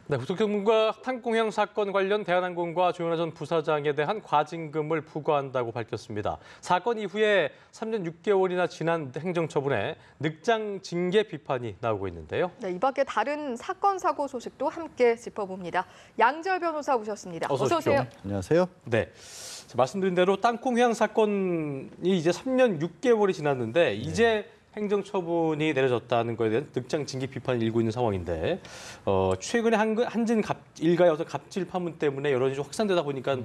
네, 국토교통부가 탕공형 사건 관련 대한항공과 조현아 전 부사장에 대한 과징금을 부과한다고 밝혔습니다. 사건 이후에 3년 6개월이나 지난 행정처분에 늑장 징계 비판이 나오고 있는데요. 네, 이 밖에 다른 사건 사고 소식도 함께 짚어봅니다. 양지열 변호사 오셨습니다. 어서 오세요. 안녕하세요. 네, 말씀드린 대로 땅콩 사건이 이제 3년 6개월이 지났는데 이제 행정처분이 내려졌다는 것에 대한 늑장 징계 비판이 일고 있는 상황인데 최근에 한진 일가의 어떤 갑질 파문 때문에 여론이 좀 확산되다 보니까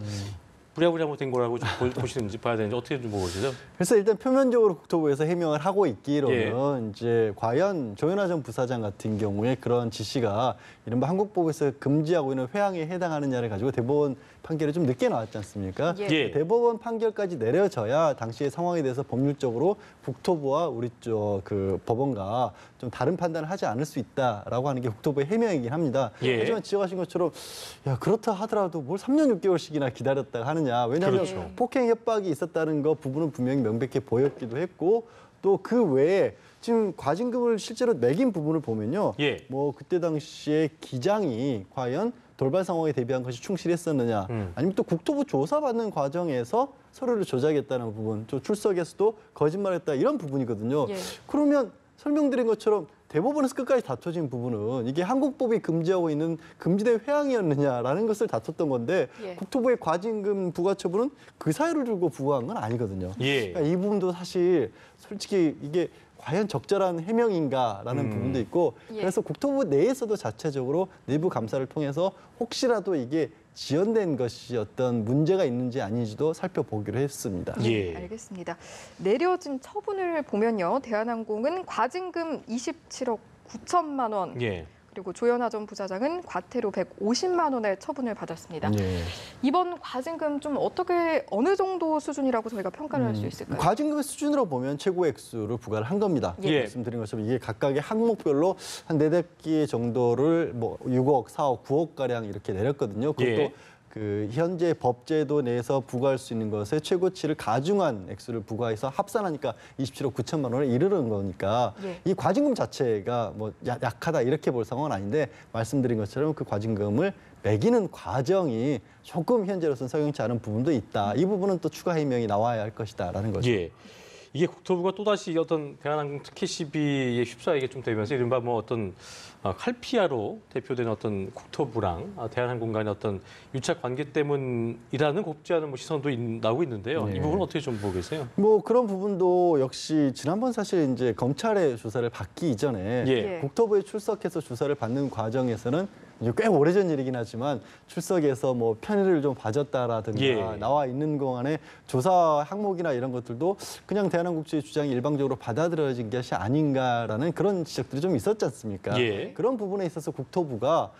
부랴부랴 된 거라고 좀 보시는지 봐야 되는지 어떻게 좀 보시죠? 그래서 일단 표면적으로 국토부에서 해명을 하고 있기로는 이제 과연 조현아 전 부사장 같은 경우에 그런 지시가 이른바 한국법에서 금지하고 있는 회항에 해당하느냐를 가지고 대법원 판결이 좀 늦게 나왔지 않습니까? 예. 대법원 판결까지 내려져야 당시의 상황에 대해서 법률적으로 국토부와 우리 그 법원과 좀 다른 판단을 하지 않을 수 있다라고 하는 게 국토부의 해명이긴 합니다. 예. 하지만 지적하신 것처럼 야 그렇다 하더라도 뭘 3년 6개월씩이나 기다렸다가 하느냐. 왜냐하면 그렇죠. 폭행 협박이 있었다는 거 부분은 분명히 명백히 보였기도 했고 또 그 외에 지금 과징금을 실제로 매긴 부분을 보면요. 예. 뭐 그때 당시에 기장이 과연 돌발 상황에 대비한 것이 충실했었느냐 아니면 또 국토부 조사받는 과정에서 서류를 조작했다는 부분 또 출석에서도 거짓말했다 이런 부분이거든요. 예. 그러면 설명드린 것처럼 대법원에서 끝까지 다퉈진 부분은 이게 한국법이 금지하고 있는 금지된 회항이었느냐라는 것을 다퉜던 건데 예. 국토부의 과징금 부과 처분은 그 사유를 들고 부과한 건 아니거든요. 예. 그러니까 이 부분도 사실 솔직히 이게 과연 적절한 해명인가라는 부분도 있고 예. 그래서 국토부 내에서도 자체적으로 내부 감사를 통해서 혹시라도 이게 지연된 것이 어떤 문제가 있는지 아닌지도 살펴보기로 했습니다. 예. 알겠습니다. 내려진 처분을 보면요. 대한항공은 과징금 27억 9천만 원, 예. 그리고 조현아 전 부사장은 과태료 150만 원의 처분을 받았습니다. 예. 이번 과징금 좀 어느 정도 수준이라고 저희가 평가를 할 수 있을까요? 과징금의 수준으로 보면 최고 액수를 부과를 한 겁니다. 예. 말씀드린 것처럼 이게 각각의 항목별로 한 4-5개 정도를 뭐 6억, 4억, 9억 가량 이렇게 내렸거든요. 그것도 예. 그 현재 법제도 내에서 부과할 수 있는 것에 최고치를 가중한 액수를 부과해서 합산하니까 27억 9천만 원에 이르는 거니까 예. 이 과징금 자체가 뭐 약하다 이렇게 볼 상황은 아닌데 말씀드린 것처럼 그 과징금을 매기는 과정이 조금 현재로서는 석연치 않은 부분도 있다. 이 부분은 또 추가 해명이 나와야 할 것이다라는 거죠. 예. 이게 국토부가 또다시 어떤 대한항공 특혜 시비에 휩싸이게 좀 되면서 이른바 뭐 어떤 칼피아로 대표되는 어떤 국토부랑 대한항공 간의 어떤 유착 관계 때문이라는 곱지 않은 뭐 시선도 나오고 있는데요. 네. 이 부분은 어떻게 좀 보고 계세요? 뭐 그런 부분도 역시 지난번 사실 이제 검찰의 조사를 받기 이전에 예. 국토부에 출석해서 조사를 받는 과정에서는 이제 꽤 오래전 일이긴 하지만 출석해서 뭐 편의를 좀 봐줬다라든가 예. 나와 있는 동안에 조사 항목이나 이런 것들도 그냥 대한항공 측의 주장이 일방적으로 받아들여진 것이 아닌가라는 그런 지적들이 좀 있었지 않습니까? 예. 그런 부분에 있어서 국토부가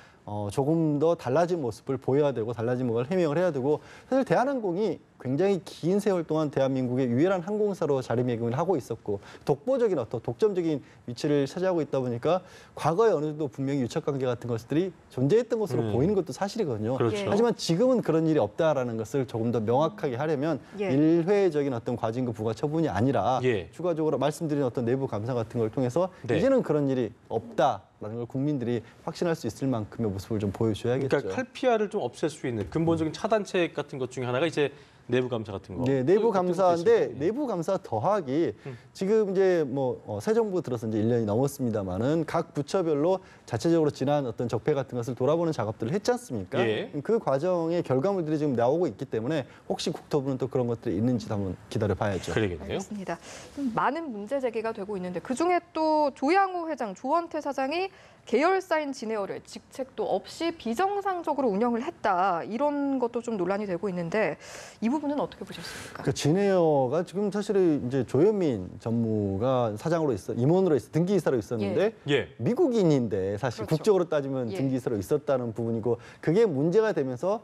조금 더 달라진 모습을 보여야 되고 달라진 모습을 해명을 해야 되고 사실 대한항공이 굉장히 긴 세월 동안 대한민국의 유일한 항공사로 자리매김을 하고 있었고 독보적인 어떤 독점적인 위치를 차지하고 있다 보니까 과거에 어느 정도 분명히 유착관계 같은 것들이 존재했던 것으로 보이는 것도 사실이거든요. 그렇죠. 예. 하지만 지금은 그런 일이 없다라는 것을 조금 더 명확하게 하려면 예. 일회적인 어떤 과징금 부과 처분이 아니라 예. 추가적으로 말씀드린 어떤 내부 감사 같은 걸 통해서 네. 이제는 그런 일이 없다라는 걸 국민들이 확신할 수 있을 만큼의 모습을 좀 보여줘야겠죠. 그러니까 칼피아를 좀 없앨 수 있는 근본적인 차단책 같은 것 중에 하나가 이제 내부 감사 같은 거. 네, 내부 어떤 감사인데 것도 있을까요? 내부 감사 더하기 지금 이제 뭐 새 정부 들어서 이제 1년이 넘었습니다만은 각 부처별로 자체적으로 지난 어떤 적폐 같은 것을 돌아보는 작업들을 했지 않습니까? 예. 그 과정의 결과물들이 지금 나오고 있기 때문에 혹시 국토부는 또 그런 것들이 있는지 한번 기다려 봐야죠. 그러겠네요. 알겠습니다. 많은 문제 제기가 되고 있는데 그중에 또 조양호 회장, 조원태 사장이 계열사인 진에어를 직책도 없이 비정상적으로 운영을 했다. 이런 것도 좀 논란이 되고 있는데 이 부분은 어떻게 보셨습니까? 그 진에어가 지금 사실은 이제 조현민 전무가 사장으로 임원으로 등기이사로 있었는데 예. 미국인인데 사실 그렇죠. 국적으로 따지면 예. 등기이사로 있었다는 부분이고 그게 문제가 되면서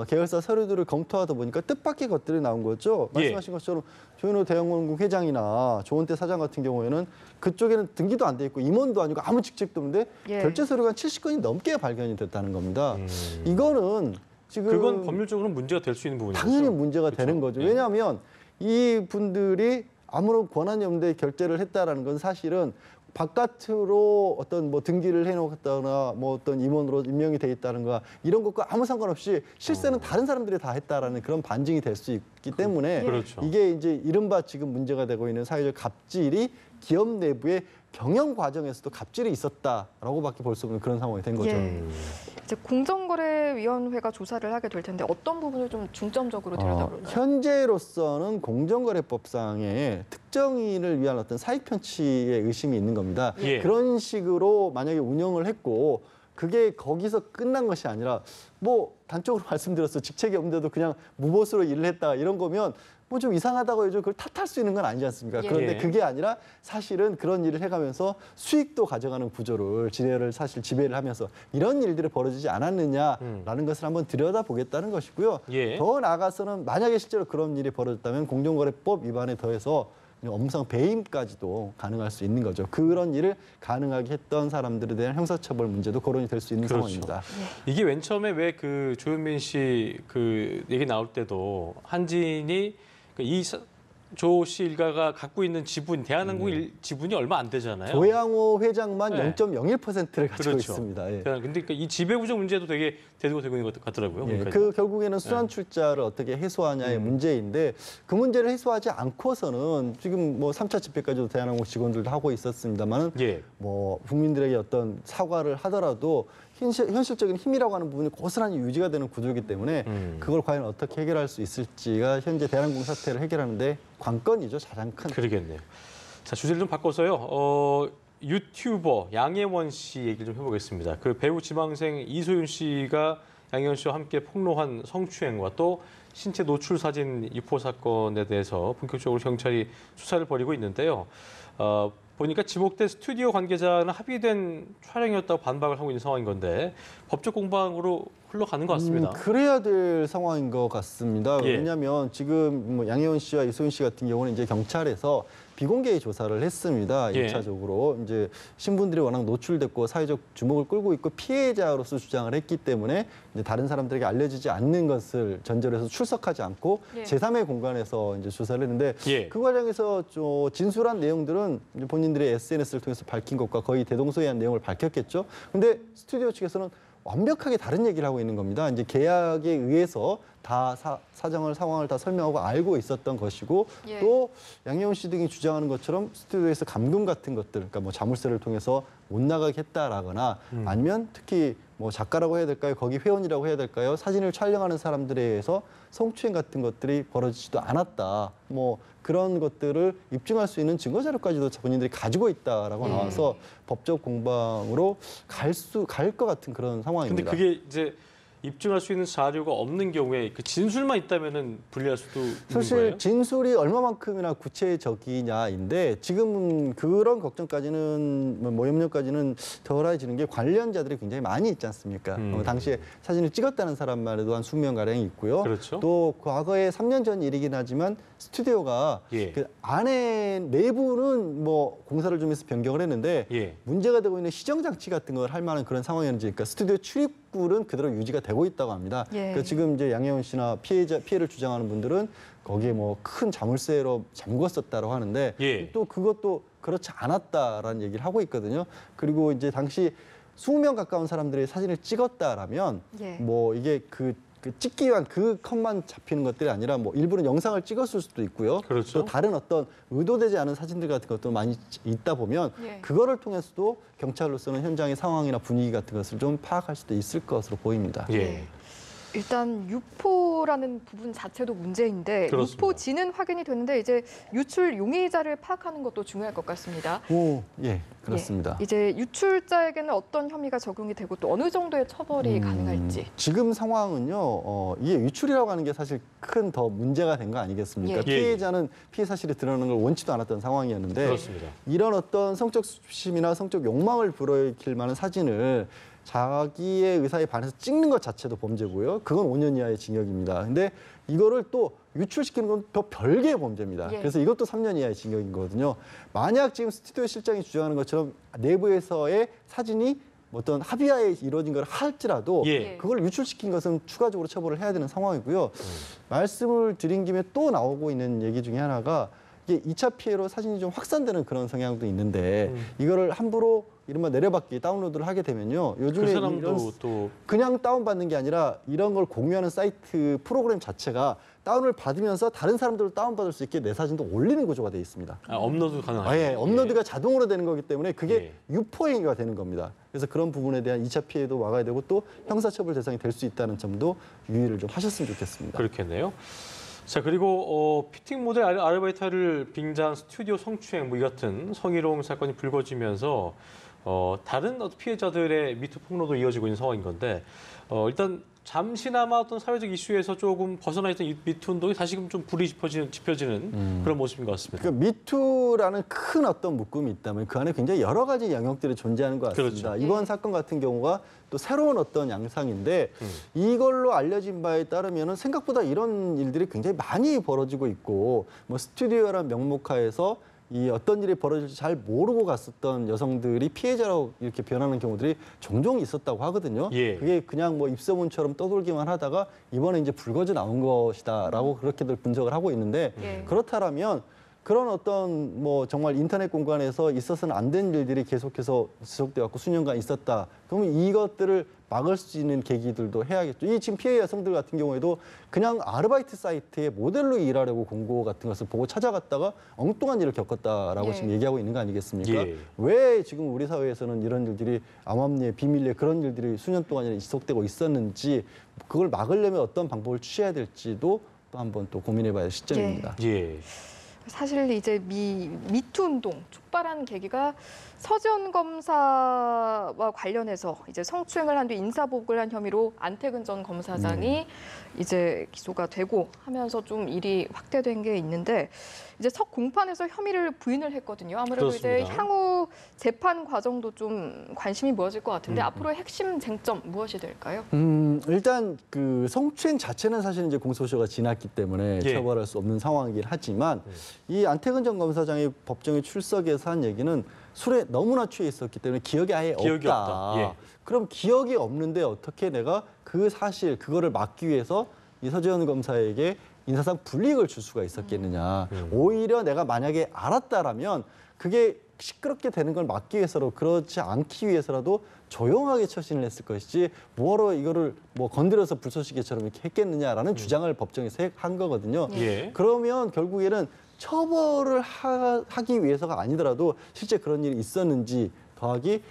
계열사 서류들을 검토하다 보니까 뜻밖의 것들이 나온 거죠. 예. 말씀하신 것처럼 조현호 대형공국 회장이나 조원태 사장 같은 경우에는 그쪽에는 등기도 안 돼 있고 임원도 아니고 아무 직책도 없는데 예. 결제 서류가 70건이 넘게 발견이 됐다는 겁니다. 이거는 지금 그건 법률적으로 문제가 될 수 있는 부분이죠. 당연히 문제가 그렇죠? 되는 거죠. 예. 왜냐하면 이 분들이 아무런 권한이 없는데 결제를 했다라는 건 사실은 바깥으로 어떤 뭐 등기를 해놓았다거나 뭐 어떤 임원으로 임명이 돼 있다는 거 이런 것과 아무 상관없이 실세는 다른 사람들이 다 했다라는 그런 반증이 될 수 있기 때문에 그렇죠. 이게 이제 이른바 지금 문제가 되고 있는 사회적 갑질이 기업 내부의 경영 과정에서도 갑질이 있었다라고밖에 볼 수 없는 그런 상황이 된 거죠. 예. 이제 공정거래위원회가 조사를 하게 될 텐데 어떤 부분을 좀 중점적으로 들여다볼까요? 현재로서는 공정거래법상에 특정인을 위한 어떤 사익 편취의 의심이 있는 겁니다. 예. 그런 식으로 만약에 운영을 했고 그게 거기서 끝난 것이 아니라 뭐 단적으로 말씀드렸어 직책이 없는데도 그냥 무보수로 일을 했다 이런 거면 뭐 좀 이상하다고 해도 그걸 탓할 수 있는 건 아니지 않습니까? 예. 그런데 그게 아니라 사실은 그런 일을 해가면서 수익도 가져가는 구조를 지배를 사실 지배를 하면서 이런 일들이 벌어지지 않았느냐라는 것을 한번 들여다보겠다는 것이고요. 예. 더 나아가서는 만약에 실제로 그런 일이 벌어졌다면 공정거래법 위반에 더해서 업무상 배임까지도 가능할 수 있는 거죠. 그런 일을 가능하게 했던 사람들에 대한 형사처벌 문제도 거론이 될 수 있는 그렇죠. 상황입니다. 이게 맨 처음에 왜 그 조현민 씨 그 얘기 나올 때도 한진이 조 씨 일가가 갖고 있는 지분, 대한항공 지분이 얼마 안 되잖아요. 조양호 회장만 네. 0.01%를 가지고 그렇죠. 있습니다. 예. 근데 이 지배구조 문제도 되게 대두가 되고 있는 것 같더라고요. 예, 그러니까. 그 결국에는 순환 출자를 어떻게 해소하냐의 문제인데 그 문제를 해소하지 않고서는 지금 뭐 3차 집회까지도 대한항공 직원들도 하고 있었습니다만은 예. 뭐 국민들에게 어떤 사과를 하더라도 현실적인 힘이라고 하는 부분이 고스란히 유지가 되는 구조이기 때문에 그걸 과연 어떻게 해결할 수 있을지가 현재 대한항공 사태를 해결하는데 관건이죠. 가장 큰. 그러겠네요. 자, 주제를 좀 바꿔서요. 유튜버 양혜원 씨 얘기를 좀 해보겠습니다. 그 배우 지망생 이소윤 씨가 양혜원 씨와 함께 폭로한 성추행과 또 신체 노출 사진 유포 사건에 대해서 본격적으로 경찰이 수사를 벌이고 있는데요. 보니까 지목된 스튜디오 관계자는 합의된 촬영이었다고 반박을 하고 있는 상황인 건데 법적 공방으로 흘러가는 것 같습니다. 그래야 될 상황인 것 같습니다. 예. 왜냐하면 지금 뭐 양혜원 씨와 이소윤 씨 같은 경우는 이제 경찰에서 비공개 조사를 했습니다. 예. 1차적으로 이제 신분들이 워낙 노출됐고 사회적 주목을 끌고 있고 피해자로서 주장을 했기 때문에 이제 다른 사람들에게 알려지지 않는 것을 전제로 해서 출석하지 않고 예. 제3의 공간에서 이제 조사를 했는데 예. 그 과정에서 진술한 내용들은 이제 본인들의 SNS를 통해서 밝힌 것과 거의 대동소이한 내용을 밝혔겠죠. 근데 스튜디오 측에서는 완벽하게 다른 얘기를 하고 있는 겁니다. 이제 계약에 의해서 다 상황을 다 설명하고 알고 있었던 것이고 예. 또 양혜원 씨 등이 주장하는 것처럼 스튜디오에서 감금 같은 것들, 그러니까 뭐 자물쇠를 통해서 못 나가게 했다라거나 아니면 특히 뭐 작가라고 해야 될까요? 거기 회원이라고 해야 될까요? 사진을 촬영하는 사람들에 의해서 성추행 같은 것들이 벌어지지도 않았다. 뭐 그런 것들을 입증할 수 있는 증거 자료까지도 본인들이 가지고 있다라고 나와서 법적 공방으로 갈 것 같은 그런 근데 상황입니다. 그게 이제 입증할 수 있는 자료가 없는 경우에 그 진술만 있다면은 불리할 수도 있는 사실 거예요? 진술이 얼마만큼이나 구체적이냐인데 지금은 그런 걱정까지는 뭐 염려까지는 덜해지는 게 관련자들이 굉장히 많이 있지 않습니까? 당시에 사진을 찍었다는 사람만 해도 한 20명 가량이 있고요. 그렇죠. 또 과거에 3년 전 일이긴 하지만 스튜디오가 예. 그 안에 내부는 뭐 공사를 좀 해서 변경을 했는데 예. 문제가 되고 있는 시정 장치 같은 걸 할 만한 그런 상황이었는지 그러니까 스튜디오 출입구는 그대로 유지가 되고 있다고 합니다. 예. 그러니까 지금 이제 양혜원 씨나 피해를 주장하는 분들은 거기에 뭐 큰 자물쇠로 잠궜었다고 하는데 예. 또 그것도 그렇지 않았다라는 얘기를 하고 있거든요. 그리고 이제 당시 20명 가까운 사람들이 사진을 찍었다라면 예. 뭐 이게 그 찍기 위한 그 컷만 잡히는 것들이 아니라 뭐 일부는 영상을 찍었을 수도 있고요. 그렇죠. 또 다른 어떤 의도되지 않은 사진들 같은 것도 많이 있다 보면 예. 그거를 통해서도 경찰로서는 현장의 상황이나 분위기 같은 것을 좀 파악할 수도 있을 것으로 보입니다. 예. 일단 유포라는 부분 자체도 문제인데 그렇습니다. 유포지는 확인이 됐는데 이제 유출 용의자를 파악하는 것도 중요할 것 같습니다. 예, 그렇습니다. 예, 이제 유출자에게는 어떤 혐의가 적용이 되고 또 어느 정도의 처벌이 가능할지. 지금 상황은요, 이게 유출이라고 하는 게 사실 큰 더 문제가 된 거 아니겠습니까? 예. 피해자는 피해 사실이 드러나는 걸 원치도 않았던 상황이었는데 그렇습니다. 이런 어떤 성적 수치심이나 성적 욕망을 불러일으킬 만한 사진을 자기의 의사에 반해서 찍는 것 자체도 범죄고요. 그건 5년 이하의 징역입니다. 근데 이거를 또 유출시키는 건 더 별개의 범죄입니다. 예. 그래서 이것도 3년 이하의 징역인 거거든요. 만약 지금 스튜디오 실장이 주장하는 것처럼 내부에서의 사진이 어떤 합의하에 이루어진 걸 할지라도 예. 그걸 유출시킨 것은 추가적으로 처벌을 해야 되는 상황이고요. 말씀을 드린 김에 또 나오고 있는 얘기 중에 하나가 이게 2차 피해로 사진이 좀 확산되는 그런 성향도 있는데 이거를 함부로 이른바 내려받기 다운로드를 하게 되면요. 요즘에 그 이런 사람도 또 그냥 다운받는 게 아니라 이런 걸 공유하는 사이트 프로그램 자체가 다운을 받으면서 다른 사람들도 다운받을 수 있게 내 사진도 올리는 구조가 되어 있습니다. 업로드 가능하죠. 아예 업로드가 자동으로 되는 거기 때문에 그게 예. 유포행위가 되는 겁니다. 그래서 그런 부분에 대한 2차 피해도 막아야 되고 또 형사처벌 대상이 될 수 있다는 점도 유의를 좀 하셨으면 좋겠습니다. 그렇겠네요. 자, 그리고 피팅 모델 아르바이트를 빙자한 스튜디오 성추행 뭐 이 같은 성희롱 사건이 불거지면서 다른 피해자들의 미투 폭로도 이어지고 있는 상황인 건데 일단 잠시나마 어떤 사회적 이슈에서 조금 벗어나 있던 이 미투 운동이 다시금 좀 불이 지펴지는 그런 모습인 것 같습니다. 그러니까 미투라는 큰 어떤 묶음이 있다면 그 안에 굉장히 여러 가지 영역들이 존재하는 것 같습니다. 그렇죠. 이번 사건 같은 경우가 또 새로운 어떤 양상인데 이걸로 알려진 바에 따르면 생각보다 이런 일들이 굉장히 많이 벌어지고 있고 뭐 스튜디오라는 명목하에서 이 어떤 일이 벌어질지 잘 모르고 갔었던 여성들이 피해자로 이렇게 변하는 경우들이 종종 있었다고 하거든요. 예. 그게 그냥 뭐 입소문처럼 떠돌기만 하다가 이번에 이제 불거져 나온 것이다라고 그렇게들 분석을 하고 있는데 예. 그렇다라면 그런 어떤 뭐 정말 인터넷 공간에서 있어서는 안 된 일들이 계속해서 지속돼 왔고 수년간 있었다. 그러면 이것들을 막을 수 있는 계기들도 해야겠죠. 이 지금 피해 여성들 같은 경우에도 그냥 아르바이트 사이트에 모델로 일하려고 공고 같은 것을 보고 찾아갔다가 엉뚱한 일을 겪었다라고 예. 지금 얘기하고 있는 거 아니겠습니까? 예. 왜 지금 우리 사회에서는 이런 일들이 암암리에 비밀리에 그런 일들이 수년 동안이나 지속되고 있었는지 그걸 막으려면 어떤 방법을 취해야 될지도 또 한번 또 고민해봐야 할 시점입니다. 예. 사실 이제 미투 운동 촉발한 계기가 서지현 검사와 관련해서 이제 성추행을 한 뒤 인사복을 한 혐의로 안태근 전 검사장이 이제 기소가 되고 하면서 좀 일이 확대된 게 있는데 이제 석 공판에서 혐의를 부인을 했거든요. 아무래도 이제 그렇습니다. 향후 재판 과정도 좀 관심이 모아질 것 같은데 앞으로의 핵심 쟁점 무엇이 될까요? 일단 그 성추행 자체는 사실 이제 공소시효가 지났기 때문에 예. 처벌할 수 없는 상황이긴 하지만 이 안태근 전 검사장이 법정에 출석해서 한 얘기는 술에 너무나 취해 있었기 때문에 기억이 아예 기억이 없다. 없다. 예. 그럼 기억이 없는데 어떻게 내가 그 사실 그거를 막기 위해서 이 서지현 검사에게 인사상 불이익을 줄 수가 있었겠느냐. 오히려 내가 만약에 알았다라면 그게 시끄럽게 되는 걸 막기 위해서로 그렇지 않기 위해서라도 조용하게 처신을 했을 것이지 뭐하러 이거를 뭐 건드려서 불쏘시개처럼 이렇게 했겠느냐라는 주장을 법정에서 한 거거든요. 예. 그러면 결국에는 처벌을 하기 위해서가 아니더라도 실제 그런 일이 있었는지 더하기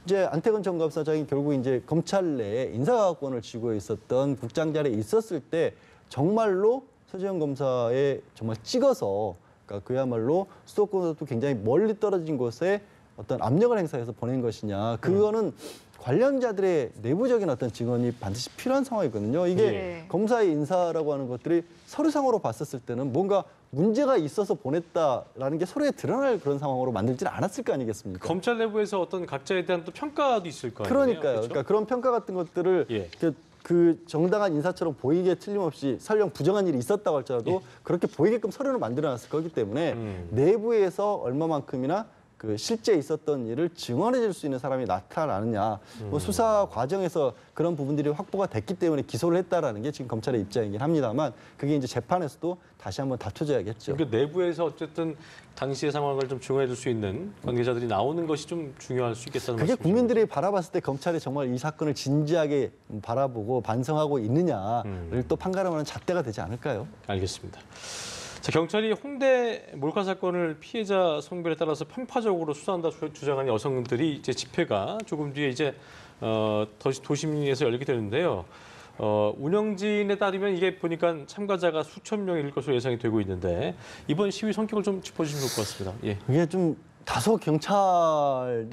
이제 안태근 전 검사장이 결국 이제 검찰 내에 인사권을 쥐고 있었던 국장 자리에 있었을 때 정말로 서지현 검사에 정말 찍어서 그러니까 그야말로 수도권에서도 굉장히 멀리 떨어진 곳에 어떤 압력을 행사해서 보낸 것이냐 그거는 관련자들의 내부적인 어떤 증언이 반드시 필요한 상황이거든요. 이게 네. 검사의 인사라고 하는 것들이 서류상으로 봤었을 때는 뭔가 문제가 있어서 보냈다라는 게 서로에 드러날 그런 상황으로 만들지는 않았을 거 아니겠습니까? 검찰 내부에서 어떤 각자에 대한 또 평가도 있을 거 아니에요. 그러니까요. 그렇죠? 그러니까 그런 평가 같은 것들을 예. 그 정당한 인사처럼 보이게 틀림없이 설령 부정한 일이 있었다고 할지라도 그렇게 보이게끔 서류를 만들어놨을 거기 때문에 내부에서 얼마만큼이나 그 실제 있었던 일을 증언해 줄 수 있는 사람이 나타나느냐. 뭐 수사 과정에서 그런 부분들이 확보가 됐기 때문에 기소를 했다라는 게 지금 검찰의 입장이긴 합니다만 그게 이제 재판에서도 다시 한번 다투져야겠죠. 그러니까 내부에서 어쨌든 당시의 상황을 좀 증언해 줄 수 있는 관계자들이 나오는 것이 좀 중요할 수 있겠다는 그게 말씀이죠. 국민들이 바라봤을 때 검찰이 정말 이 사건을 진지하게 바라보고 반성하고 있느냐를 또 판가름하는 잣대가 되지 않을까요? 알겠습니다. 자, 경찰이 홍대 몰카 사건을 피해자 성별에 따라서 편파적으로 수사한다 주장하는 여성들이 이제 집회가 조금 뒤에 이제 도심에서 열리게 되는데요. 운영진에 따르면 이게 보니까 참가자가 수천 명일 것으로 예상이 되고 있는데 이번 시위 성격을 좀 짚어주시면 좋을 것 같습니다. 예. 그게 좀 다소 경찰의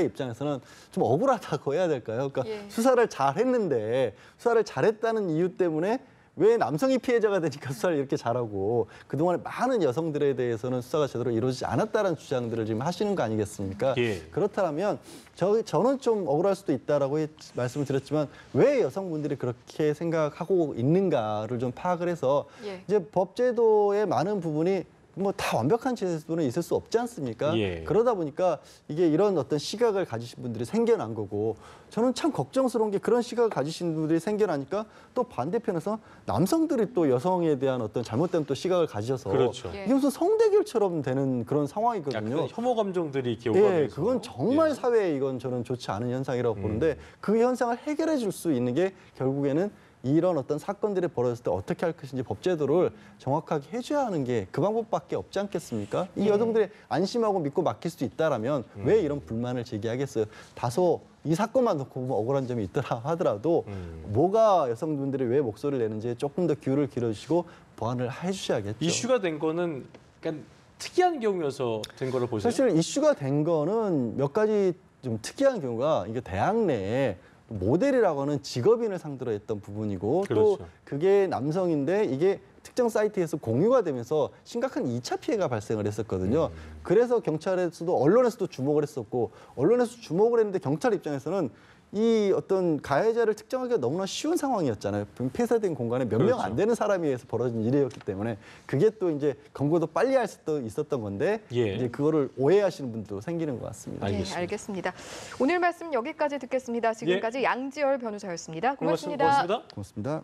입장에서는 좀 억울하다고 해야 될까요? 그러니까 예. 수사를 잘했는데 수사를 잘했다는 이유 때문에 왜 남성이 피해자가 되니까 수사를 이렇게 잘하고 그동안에 많은 여성들에 대해서는 수사가 제대로 이루어지지 않았다는 주장들을 지금 하시는 거 아니겠습니까? 예. 그렇다면 저는 좀 억울할 수도 있다라고 말씀을 드렸지만 왜 여성분들이 그렇게 생각하고 있는가를 좀 파악을 해서 예. 이제 법제도의 많은 부분이 뭐 다 완벽한 제도는 있을 수 없지 않습니까? 예. 그러다 보니까 이게 이런 어떤 시각을 가지신 분들이 생겨난 거고 저는 참 걱정스러운 게 그런 시각을 가지신 분들이 생겨나니까 또 반대편에서 남성들이 또 여성에 대한 어떤 잘못된 또 시각을 가지셔서 그렇죠. 예. 이게 무슨 성대결처럼 되는 그런 상황이거든요. 약간 혐오 감정들이 이렇게 예, 오가면서. 그건 정말 예. 사회에 이건 저는 좋지 않은 현상이라고 보는데 그 현상을 해결해 줄 수 있는 게 결국에는 이런 어떤 사건들이 벌어졌을 때 어떻게 할 것인지 법제도를 정확하게 해줘야 하는 게 그 방법밖에 없지 않겠습니까? 이 여성들이 안심하고 믿고 맡길 수 있다라면 왜 이런 불만을 제기하겠어요? 다소 이 사건만 놓고 보면 억울한 점이 있더라 하더라도 뭐가 여성분들이 왜 목소리를 내는지 조금 더 귀를 기울여주시고 보완을 해주셔야겠죠. 이슈가 된 거는 약간 특이한 경우여서 된 거로 보세요. 사실 이슈가 된 거는 몇 가지 좀 특이한 경우가 이게 대학 내에 모델이라고 하는 직업인을 상대로 했던 부분이고 그렇죠. 또 그게 남성인데 이게 특정 사이트에서 공유가 되면서 심각한 2차 피해가 발생을 했었거든요. 그래서 경찰에서도 언론에서도 주목을 했었고 언론에서 주목을 했는데 경찰 입장에서는 이 어떤 가해자를 특정하기가 너무나 쉬운 상황이었잖아요. 폐쇄된 공간에 몇 명 안 그렇죠. 되는 사람에 의해서 벌어진 일이었기 때문에 그게 또 이제 검거도 빨리 할 수도 있었던 건데 예. 이제 그거를 오해하시는 분도 생기는 것 같습니다. 네, 알겠습니다. 알겠습니다. 오늘 말씀 여기까지 듣겠습니다. 지금까지 양지열 변호사였습니다. 고맙습니다. 고맙습니다. 고맙습니다. 고맙습니다.